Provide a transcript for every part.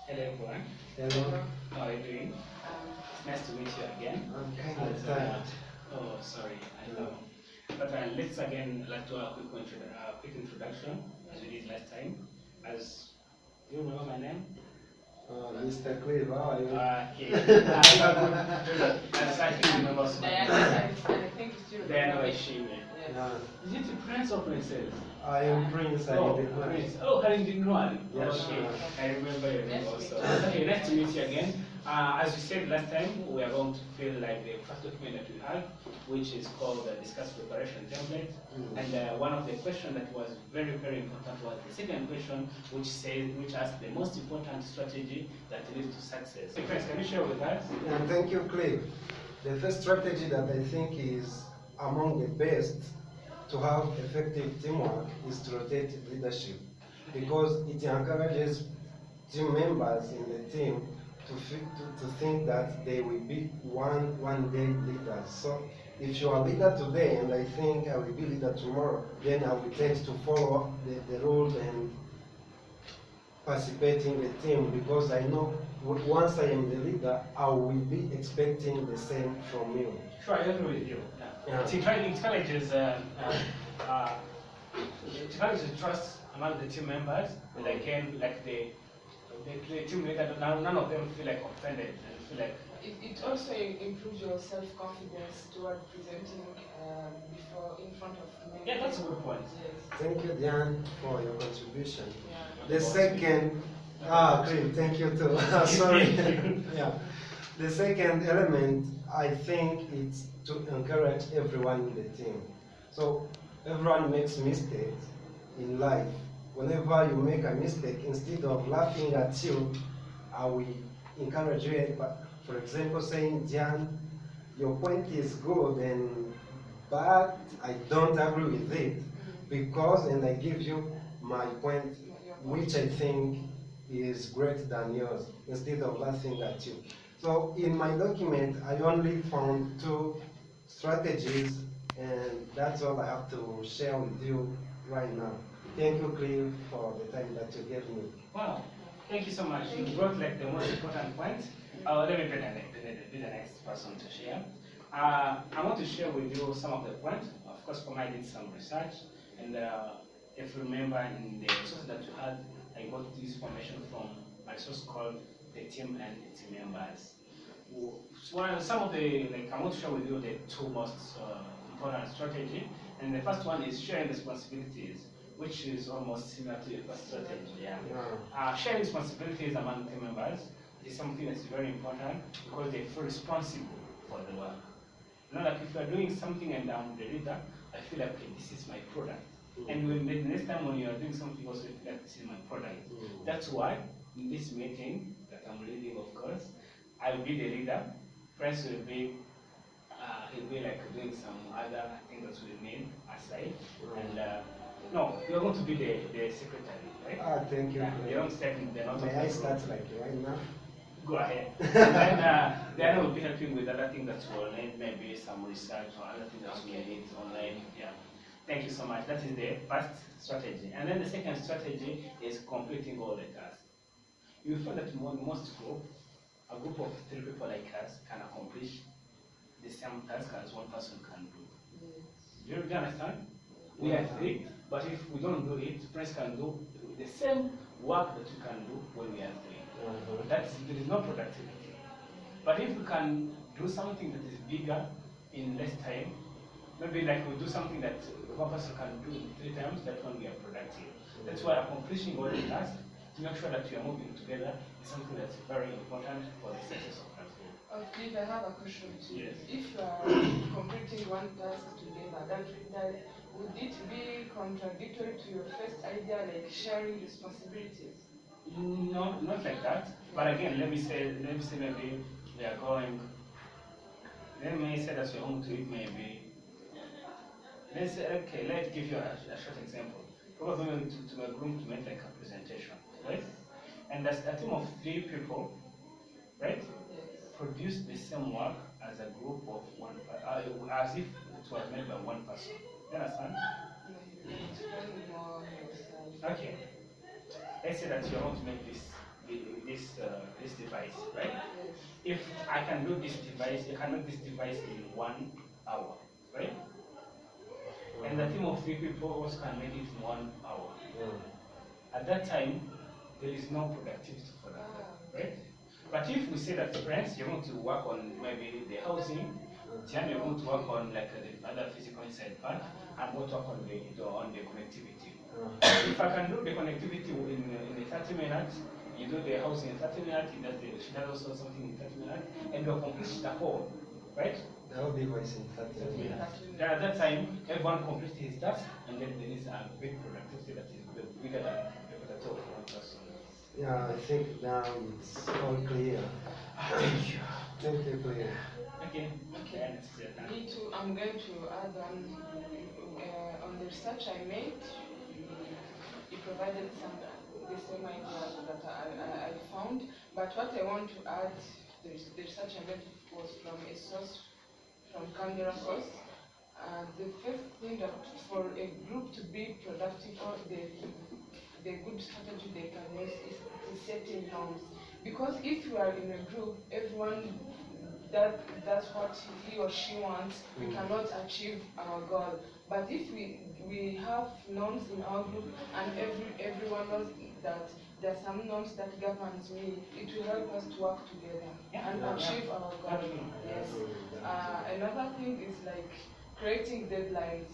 Hello everyone. Hello. How are you doing? It's nice to meet you again. I'm kind of As tired. oh sorry, I know. But let's again like do a quick introduction as we did last time. As do you remember my name? Mr. Clive, how are you? Okay. You are good. As I can remember so I think it's still Diana Waishime. Yeah. Is it a prince or princess? I am Prince. I Oh, am the Prince. Oh, Harinjinwan. Yes, Okay, sure. I remember your name Nice to also. meet you. Okay, nice to meet you again. As we said last time, we are going to feel like the first document that we had, which is called the Discuss Preparation Template. And one of the questions that was very, very important was the second question, which asked the most important strategy that leads to success. Okay, Prince, can you share with us? And thank you, Clive. The first strategy that I think is among the best to have effective teamwork is to rotate leadership, because it encourages team members in the team to think that they will be one day leaders. So if you are leader today and I think I will be leader tomorrow, then I will tend to follow the rules and participate in the team, because I know once I am the leader, I will be expecting the same from you. Sure, I agree with you. Yeah. It encourages trust among the team members, and again, like the team leader, none of them feel like offended and feel like. It also improves your self-confidence toward presenting before in front of many. Yeah, that's a good point. Yes. Thank you, Diane, for your contribution. Yeah. The second, Cliff, thank you too. Sorry. Yeah. The second element, I think, it's to encourage everyone in the team. So everyone makes mistakes in life. Whenever you make a mistake, instead of laughing at you, I will encourage you. But for example, saying, Jan, your point is good, but I don't agree with it, because, and I give you my point, which I think is greater than yours, instead of laughing at you. So in my document, I only found two strategies, and that's all I have to share with you right now. Thank you, Cliff, for the time that you gave me. Wow, thank you so much. You brought like the most important point. Let me be the next person to share. I want to share with you some of the points. Of course, I did some research, and if you remember in the resources that you had, I got this information from my source called the team and the team members. Well, some of the, like, I want to share with you the two most important strategy. And the first one is sharing responsibilities, which is almost similar to the first strategy. Yeah. Sharing responsibilities among team members is something that's very important because they feel responsible for the work. You know, like if you are doing something and I'm the leader, I feel like, okay, this is my product. And when the next time when you are doing something, also you feel like this is my product. That's why in this meeting that I'm leading, of course, I will be the leader. Prince will be he'll be like doing some other things that we need aside. And no, you're going to be the secretary, right? Thank you. Yeah, you don't step in the not May I start like right now? Go ahead. And then I will be helping with other things that you will need, maybe some research or other things that you may need online. Yeah. Thank you so much. That is the first strategy. And then the second strategy is completing all the tasks. You find that most a group of three people like us can accomplish the same task as one person can do. Do you understand? We are three, but if we don't do it, friends can do the same work that you can do when we are three. There is no productivity. But if we can do something that is bigger in less time, maybe like we do something that one person can do in 3 times, that one we are productive. That's why accomplishing all the tasks to make sure that we are moving together is something that's very important for the success of that group. Cliff, I have a question to you. Yes. If you are completing one task together, that would it be contradictory to your first idea, like sharing responsibilities? No, not like that. But again, let me say maybe we are going. Let me say that we're going to it maybe. Let's say, okay, let's give you a short example. Probably going to a room to make like a presentation, right? And there's a team of 3 people, right? Produce the same work as a group of one, as if it was made by one person. You understand? Okay. Let's say that you want to make this if I can do this device, I can do this device in 1 hour, right? And the team of 3 people also can make it in 1 hour. At that time, there is no productivity for that, right? But if we say that, friends, you want to work on maybe the housing, then you want to work on like the other physical inside part, and want to work on the connectivity. If I can do the connectivity in 30 minutes, you do the housing in 30 minutes, she does also something in 30 minutes, and you complete the whole, right? The whole device in 30 minutes. Then at that time, everyone completes his task, and then there is a big productivity that is bigger than the productivity of one person. Yeah, I think now it's all clear. Thank you. Thank you, clear. Okay. And it's your turn. Me too, I'm going to add on the research I made, you provided the same ideas that I found, but what I want to add, the research I made was from a source, from Canberra source. The first thing that for a group to be productive, or the good strategy they can use is setting norms. Because if you are in a group, everyone that's what he or she wants, we cannot achieve our goal. But if we have norms in our group and everyone knows that there are some norms that governs me, it will help us to work together and achieve our goal. Yes. Another thing is like creating deadlines.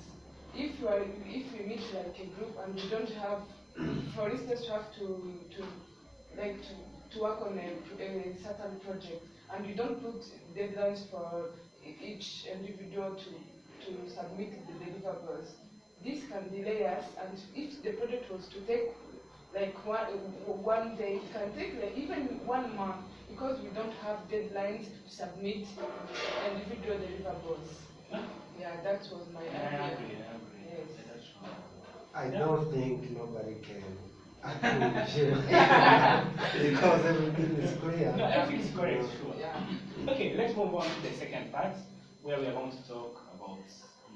If we meet like a group and we don't have, for instance, you have to work on a certain project, and you don't put deadlines for each individual to submit the deliverables, this can delay us. And if the project was to take like one day, it can take like even 1 month, because we don't have deadlines to submit individual deliverables. Yeah, that was my idea. I agree. Yes. I don't think nobody can agree with you because everything is clear. No, everything is correct, sure. Yeah. Okay, let's move on to the second part, where we are going to talk about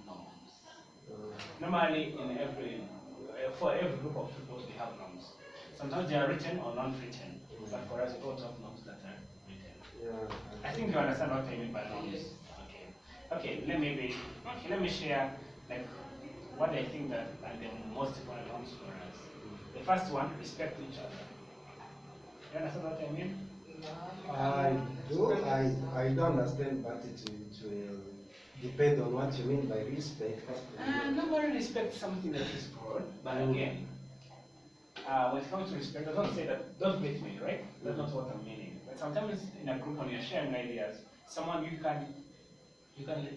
norms. Normally, for every group of people, they have norms. Sometimes they are written or non-written, but for us, we also have norms that are written. Yeah, I think you understand what I mean by norms. Okay. Let me share like what I think that are the most important norms for us. The first one, respect each other. You understand what I mean? I do. I don't understand, but it will depend on what you mean by respect. Nobody respects something that is broad, but again, when it comes to respect, I don't say that, don't get me, right? That's not what I'm meaning. But sometimes in a group when you're sharing ideas, someone you can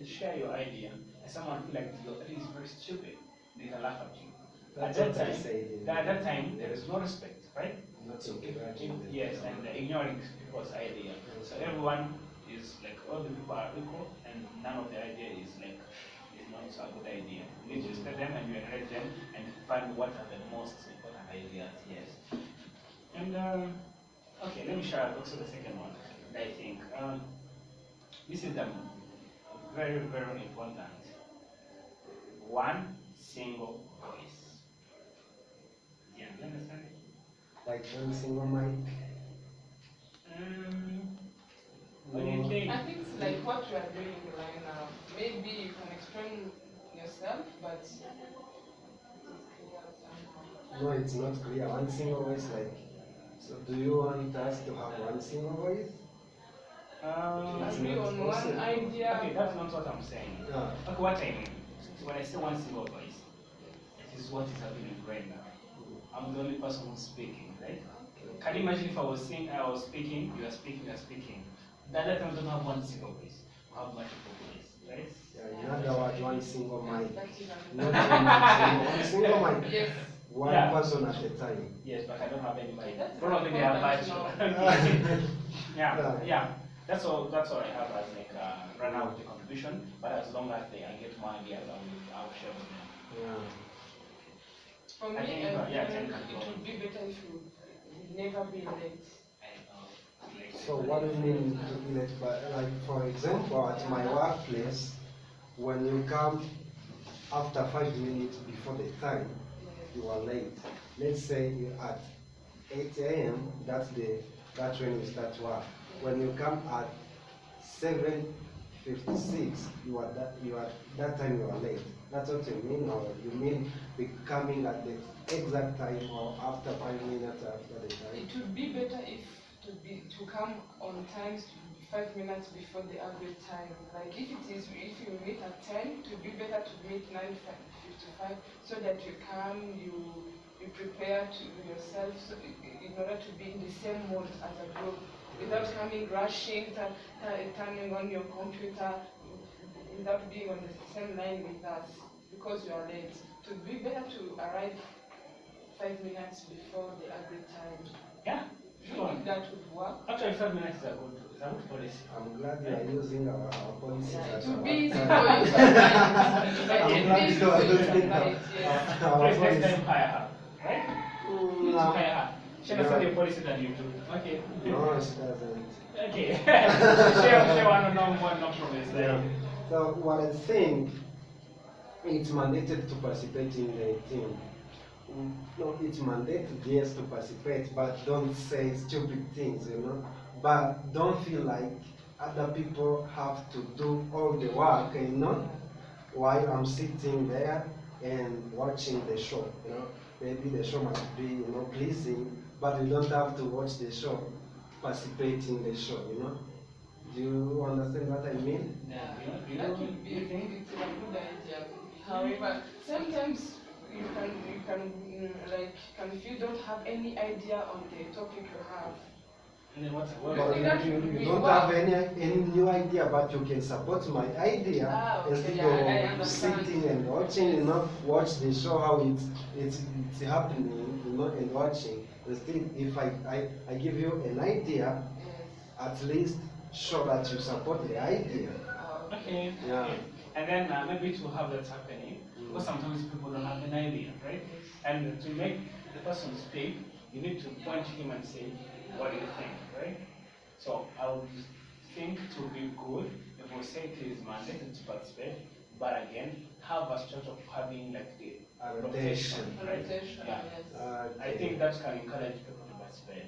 share your idea, and someone feel like your idea is very stupid, they can laugh at you. That's At what I said. that time, there is no respect, right? Not encouraging them. Yes, and ignoring people's idea. So everyone is like, all the people are equal, and none of the idea is not a good idea. You need to respect them and you encourage them and find what are the most important ideas. Yes. And okay, let me share also the second one. I think this is the very, very important. One single voice. Yeah, you understand? Like one single mic. What do you think? I think it's like what we are doing right now. Maybe you can explain yourself, but it is clear somehow. No, it's not clear. One single voice, like. So, do you want us to have one single voice? It's Agree not on possible. one idea. Okay, that's not what I'm saying. Yeah. Okay, what I mean, when I say one single voice, it is what is happening right now. I'm the only person who's speaking, right? Can you imagine if I was speaking, you are speaking. The other times don't have one single voice. We have multiple voices, right? Yeah, in other words, one single mic. That's even- Not one single mic. Yes. One Yeah. person at a time. Yes, but I don't have any mic. That's Probably they are important virtual. Yeah. Yeah. That's all I have as like run out of the contribution. But as long as I get more ideas, I'll share with them. Yeah. For me, I think, I Jen think can it go. would be better if you never be late. So what do you mean to be late? But like for example, at my workplace, when you come after 5 minutes before the time, you are late. Let's say at 8 a.m. That's when you start work. when you come at 7:56, that time you are late. That's what you mean, or you mean be coming at the exact time or after 5 minutes after the time? It would be better if to come on time 5 minutes before the average time. Like if you meet at 10, it would be better to meet 9:55 so that you come, you prepare to yourself so in order to be in the same mode as a group without coming rushing, turning on your computer without being on the same line with us because you are late. It would be better to arrive 5 minutes before the agreed time. Yeah, Do you sure. think that would work? Actually, 5 minutes is a good policy. I'm glad you are using our policies Yeah, as it would our be easy time. for you to apply. I'm It glad would be easy you are for you to using apply it, yes. our Please next policies. time hire her, right? You need to No, hire her. She understands your policy than you do. Okay. no, she doesn't. Okay. Share one promise Yeah. there. So what I think, it's mandated to participate in the team. No, it's mandated, yes, to participate, but don't say stupid things, you know. But don't feel like other people have to do all the work, you know, while I'm sitting there and watching the show, you know. Maybe the show must be, you know, pleasing, but you don't have to watch the show, participate in the show, you know. Do you understand what I mean? Yeah. That would be You think? it's a good idea. However, sometimes you can like if you don't have any idea on the topic you have. And then what? But you don't have any new idea, but you can support my idea Okay, instead yeah, I of understand. sitting and watching, you know, watch the show how it's happening, you know, and watching. Instead, if I give you an idea, Yes. at least show that you support the idea. Okay. Yeah. Okay. And then maybe to have that happening, because sometimes people don't have an idea, right? And to make the person speak, you need to point to him and say, what do you think, right? So I would think it would be good if we say it is mandated to participate, but again, have a structure of having like the rotation, right? Rotation, Yeah. yes. I think that can encourage people to participate,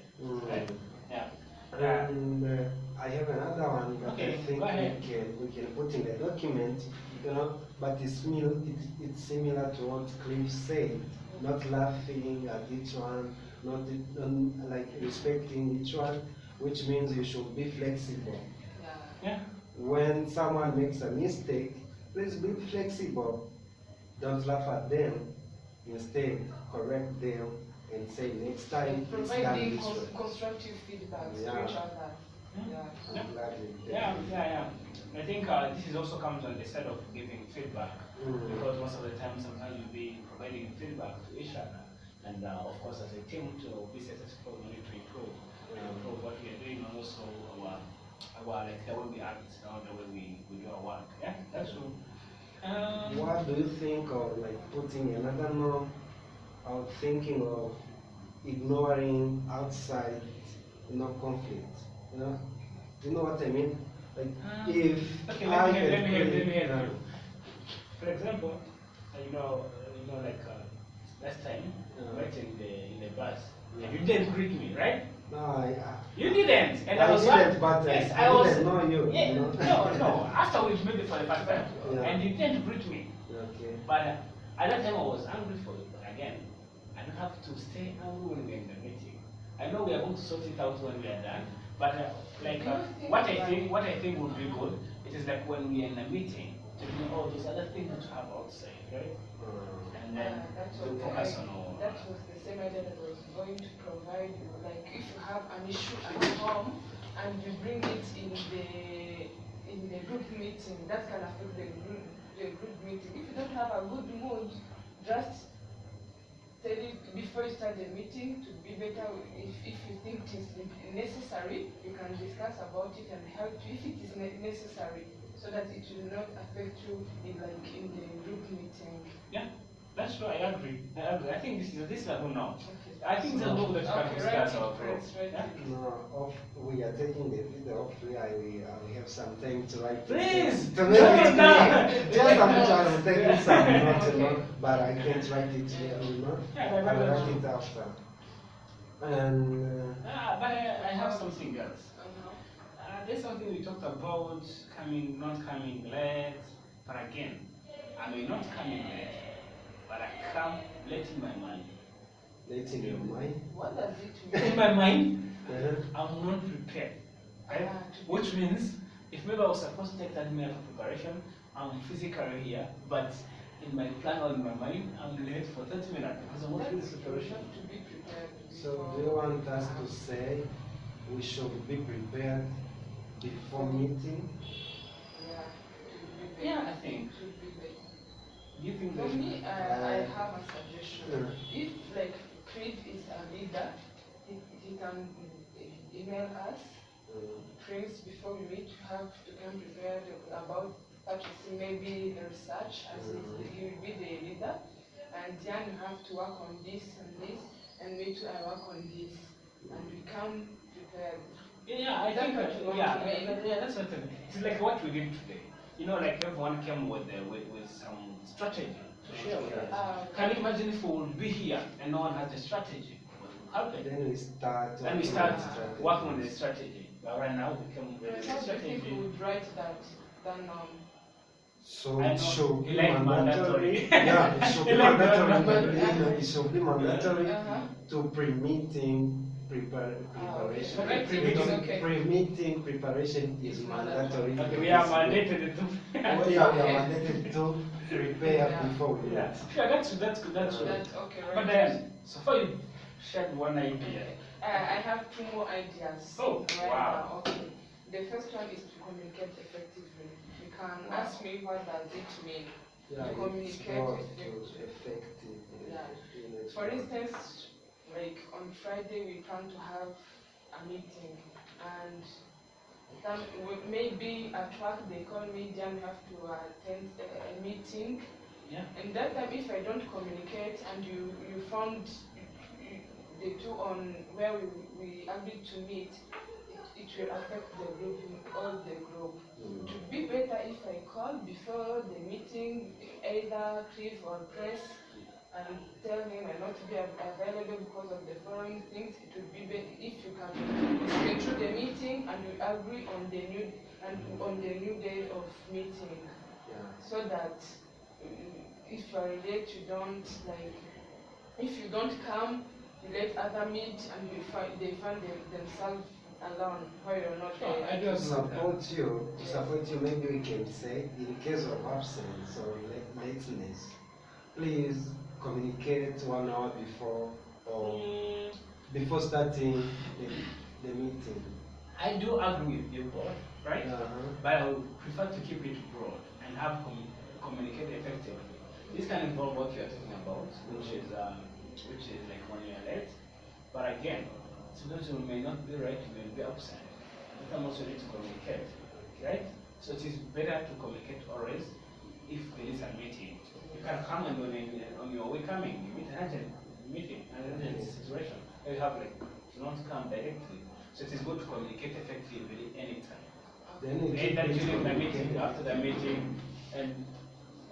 right? Yeah. And I have another one that Okay, I think go ahead. we can put in the document, you know, but it's similar to what Cliff said, not laughing at each one, not like respecting each one, which means you should be flexible. Yeah. Yeah. When someone makes a mistake, please be flexible. Don't laugh at them. Instead, correct them and say next time it's done Providing this way. constructive feedback to Yeah. each other. Yeah. I'm glad you did. Yeah. I think this is also comes on the side of giving feedback, because most of the time, sometimes you'll be providing feedback to each other, and of course, as a team to be successful, we need to improve what we are doing, and also our like the way we act, the way we do our work. Yeah, that's true. What do you think of like putting another norm, or thinking of ignoring outside, you know, conflict? You know, do you know what I mean? Like if Okay, I let me can help play- you. For example, like last time, right in the bus, and you didn't greet me, right? No, I You didn't, and I I was didn't, but yes, I was. didn't know you. Yeah, You know? no. After we met for the first time, Yeah. and you didn't greet me, Okay. but at that time I was angry for you. But again, I don't have to stay angry when we're in the meeting. I know we are going to sort it out when we are done, but what I think would be good, it is like when we are in a meeting, to do all those other things that you have outside, right? And then to focus on all. That was the same idea that I was going to provide you. Like if you have an issue at home and you bring it in the group meeting, that can affect the group meeting. If you don't have a good mood, just tell it before you start the meeting to be better. If you think it is necessary, you can discuss about it and help you if it is necessary, so that it will not affect you in the group meeting. Yeah, that's true. I agree. I think this is a good now. Okay. I think there's no that you can discuss our right, growth. right. Yeah? No, we are taking the video. Hopefully, we have some time to write. Please! To make it No. clear. Just I'm taking some notes, you know, but I can't write it here, you know. Yeah, I'll that's write true. it after. And But I have something else. There's something we talked about, coming, not coming late. But again, I may not come in late, but I come late in my mind. Late in your mind. What does it mean? In my mind, Uh-huh. I'm not prepared. Right? To Which means, if maybe I was supposed to take 30 minutes of preparation, I'm physically here, but in my plan or in my mind, I'm late for 30 minutes because I'm not doing this preparation. to be prepared. So do you want us to say we should be prepared before meeting? Yeah, to be Yeah, I think. To be late. Do you think For that? me, I have a suggestion. If like Creed is a leader, he can email us, Prince, before we meet, to have to come prepared about purchasing maybe research, as he will be the leader, and Jan you have to work on this and this, and me too I work on this, and we come prepared. Yeah, I think that, that's what I mean. It's like what we did today. You know, like everyone came with some strategy to share with us. Can you imagine if we would be here and no one has a strategy? What would happen? Then we start. Then we start working on the strategy. But right now we came with the strategy. People would write that than So it should be like mandatory. mandatory. Yeah, it should be Like mandatory. mandatory. It should be mandatory Uh-huh. to pre-meeting preparation. Okay, Because okay. pre-meeting preparation is It's mandatory. Okay, we are mandated to. Oh, yeah, we are mandated to prepare before we Yeah, meet. sure, that's good, that's good, that's good. That's okay, right? But then, so far you shared one idea. I have two more ideas. Oh, right wow. now. Okay. The first one is to communicate effectively. You can ask me what does it mean Yeah, to it's communicate broad to effectively. effective. Yeah. It's For broad. instance, like on Friday we plan to have a meeting, and then maybe at work they call me, then we have to attend a meeting. Yeah. And that time, if I don't communicate and you found the two on where we agreed to meet, it will affect the group, all the group. It would be better if I call before the meeting, either Cliff or Press, and tell him I not be available because of the following things. It would be better if you can schedule the meeting and we agree on the new day of meeting, so that if you are late, you don't like. If you don't come, you let other meet and they find themselves alone while you're not there. I do To support. support you, maybe we can say, in case of absence or lateness, please communicate 1 hour before or before starting the meeting. I do agree with you both, right? But I would prefer to keep it broad and have communicate effectively. This can involve what you are talking about, which is like when you are late. But again, sometimes you may not be right, you may be absent. That time also need to communicate, right? So it is better to communicate always if there is a meeting. You can come and on your way coming, you meet an urgent meeting, an urgent situation. You have like to not come directly. So it is good to communicate effectively anytime. Then you keep Either it during the meeting, communicated. after the meeting, and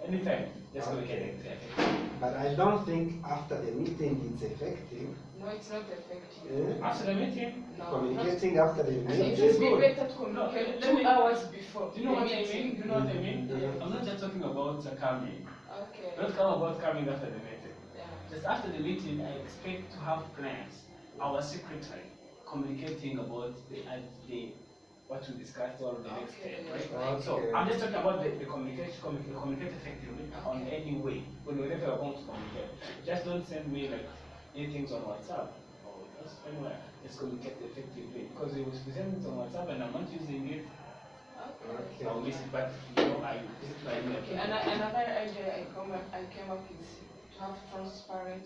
anytime. Just communicate effectively. But I don't think after the meeting it's effective. No, it's not effective. After the meeting, No, Communicating after the It meeting. would be good. better to communicate 2 hours before. do you know what I the meeting. mean? Do you know what I mean? Mhm. I'm not just talking about coming. Okay. Not come about coming after the meeting. Yeah. Just after the meeting, I expect to have plans. Our secretary communicating about the what we discussed or the next step, right? Okay. So I'm just talking about the communication, communicate effectively on any way. Whenever you're going to communicate, just don't send me like anything on WhatsApp or just anywhere. Just communicate effectively because if you send it on WhatsApp and I'm not using it, Okay. I'll miss it. But you know, I Okay. And another idea I came up is to have transparent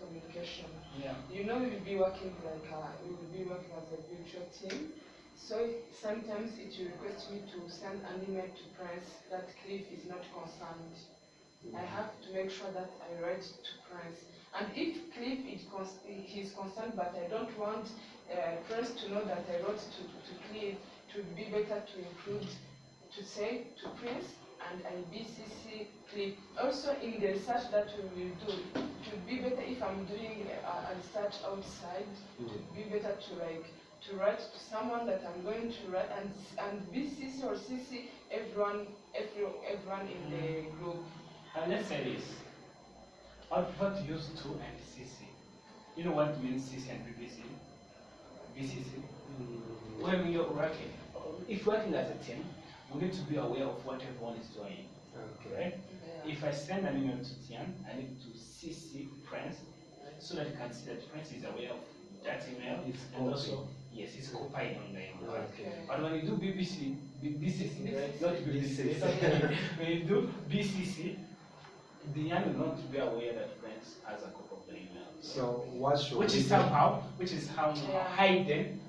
communication. Yeah. You know, we will be working as a virtual team. So sometimes it will request me to send an email to press that Cliff is not concerned. I have to make sure that I write to press. And if Cliff he's concerned, but I don't want press to know that I wrote to Cliff, it would be better to include, to say to press and IBCC Cliff. Also in the research that we will do, it would be better if I'm doing a research outside, it would be better to like to write to someone that I'm going to write, and BCC or CC everyone in the group. Let's say this. I would prefer to use 2 and CC. You know what means CC and BBC? BCC? When you're working, if working as a team, we need to be aware of what everyone is doing. Okay. Right? Yeah. If I send an email to Tian, I need to CC Prince so that you can see that Prince is aware of that email. It's And copied. also, yes, it's copied on the email. Right? Okay. But when you do BCC, right? Not BBC. BCC. When you do BCC, the Tian will not be aware that Prince has a copy of the email. So what should Which we is do? somehow Yeah. hidden,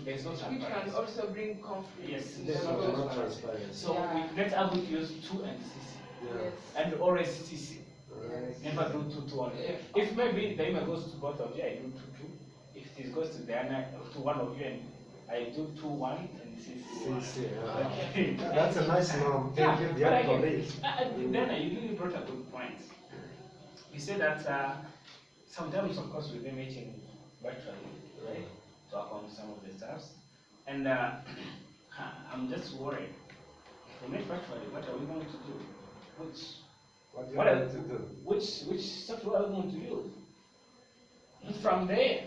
there's no Which can transparency. also bring conflict. Yes, in there's the no group. not transparency. transparency. So Yeah. let's able to use 2 and CC. Yeah. Yes. And always CC. Alright. Never do 2 only. Yeah. If maybe the email goes to both of you, I do 2. If it goes to Diana, to one of you, and I do 2-1 and CC 1. CC, yeah. Okay. That's a nice norm. Thank you, but Diana, again, for this. Diana, you really brought a good point. You said that sometimes, of course, we've been meeting virtually, right, to account some of the stuffs. And I'm just worried. If we meet virtually, what are we going to do? What do you What want are- to do? Which software are we going to use? From there,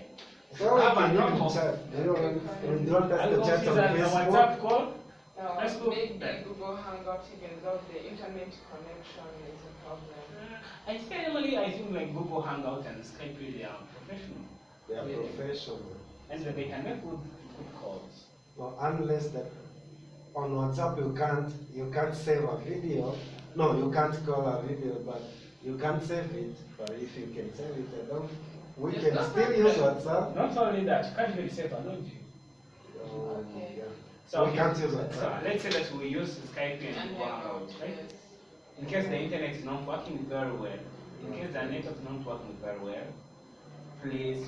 So we have can a even normal- chat. We don't are have we to going chat to on use a Facebook. WhatsApp call? Now, Let's go maybe there. Google Hangout, even though the internet connection is a problem. I think normally I think like Google Hangout and Skype really are professional, They are Yeah. professional. and they can make good calls. No, unless that on WhatsApp you can't save a video. No, you can't call a video, but you can't save it. But if you can save it, we Yes, can that's still fine. use WhatsApp. Not only that, you can't even save a load. Okay. Yeah. So we can't use So WhatsApp. let's say that we use Skype and And Google Hangout, Hangout, right? yes. In case the internet is not working very well, in case the network is not working very well, please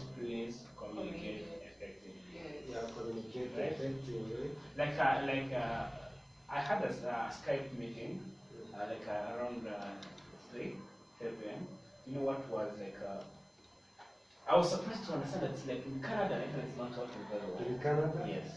communicate effectively. Yes. Yeah, communicate Right. effectively. I had a Skype meeting around 3 p.m. You know what was I was surprised to understand that in Canada, the internet is not working very well. In Canada? Yes.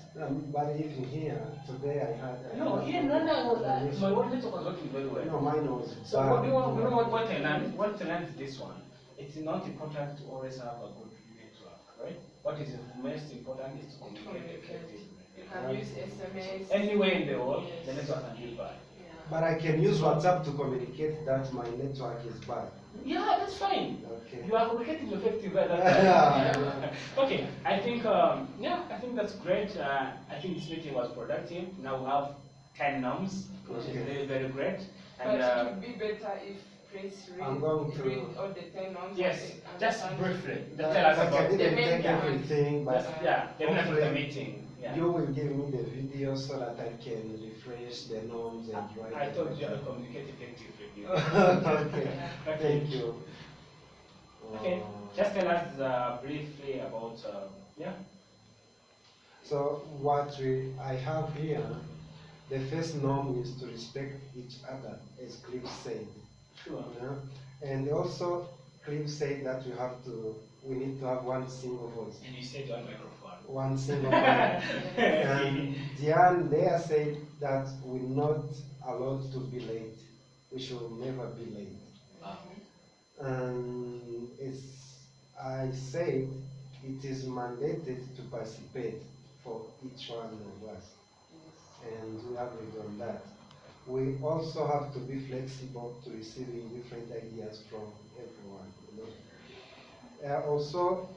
But even here, today I had. No, here in Rwanda, my one network was working very well. No, mine was So bad. you know what I learned? What I learned is this one. It's not important to always have a good network, right? What is most important is to communicate effectively. You can use SMS. Anywhere in the world, Yes. the network can be bad. Yeah. But I can use WhatsApp to communicate that my network is bad. Yeah, that's fine. Okay. You are communicating effectively at that Yeah. time. Okay, I think I think that's great. I think this meeting was productive. Now we have 10 norms, which is Okay. very, very great. But And it would be better if Prince I'm going to- read all the 10 norms. yes, and just understand. briefly, That- just tell us I about can the even main take point. everything, but Just, yeah, the minute of the hopefully meeting. Yeah. you will give me the video so that I can refresh the norms and write. I it. told you I'll communicate effectively. Okay, Okay. thank you. Okay, just tell us briefly about So I have here, the first norm is to respect each other, as Cliff said. Sure. Yeah? And also, Cliff said that we need to have one single voice. And you said one microphone. One single voice. And Diane there said that we're not allowed to be late. We should never be late. And I said it is mandated to participate for each one of us. And we agreed on that. We also have to be flexible to receiving different ideas from everyone. Also,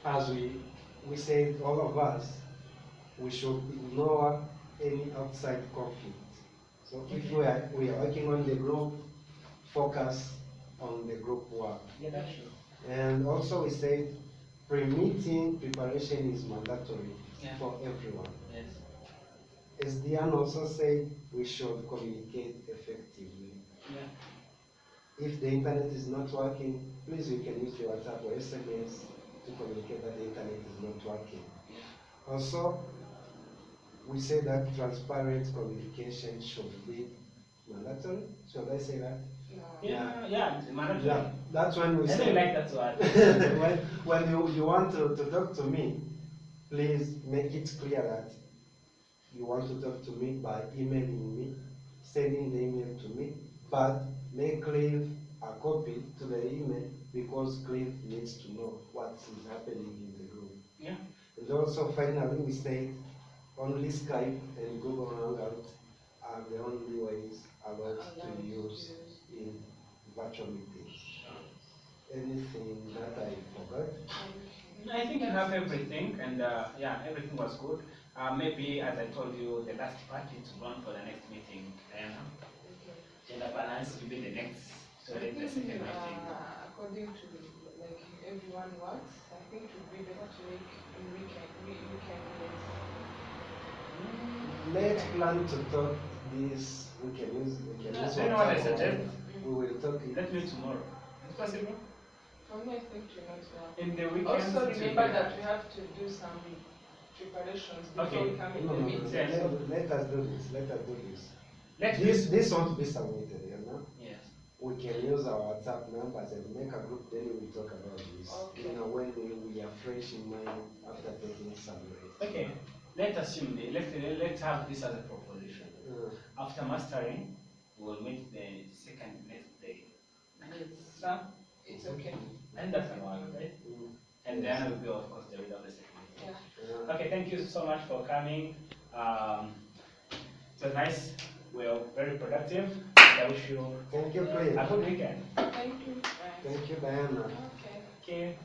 as we said, all of us, we should ignore any outside conflict. So if we are working on the group, focus on the group work. Yeah, that's true. And also we said pre-meeting preparation is mandatory Yeah. for everyone. Yes. As Diane also said, we should communicate effectively. Yeah. If the internet is not working, please you can use the WhatsApp or SMS to communicate that the internet is not working. Also, we say that transparent communication should be mandatory. Should I say that? No. Yeah, it's mandatory. Yeah, that's when we I say really like that word. when you want to talk to me, please make it clear that you want to talk to me by emailing me, sending the email to me, but make Cliff a copy to the email because Cliff needs to know what is happening in the group. Yeah. And also finally we said only Skype and Google Hangouts are the only ways allowed to use in virtual meetings. Anything that I forgot? I think you have everything, and yeah, everything was good. Maybe, as I told you, the last part is run for the next meeting. Gender balance will be the next, so I then the think, second meeting. according to like everyone works, I think it would be better to make in weekend days. Let's plan to talk this, we can use You know what I WhatsApp. suggest? We will talk it. Let me tomorrow. Is it possible? For me, I think to not work. In the weekend. Also, remember that we have to do some preparations before Okay. we come in No, the no, meeting. Yeah, so- let us do this, let us do this. Let This won't be submitted, you know? Yes. We can use our WhatsApp numbers and make a group, then we will talk about this. Okay. You know, when we are fresh in mind after taking some rest. Okay. Let's assume let's have this as a proposition. After mastering, we'll meet the second next day. Yes. So, It's okay. and that's an one, right? And Yes. then will be, of course, the read of the second meeting. Yeah. Okay, thank you so much for coming. It was nice. We are very productive. I wish you Thank you, Cliff. a good weekend. Thank you. Right. Thank you, Diana. Okay. Okay.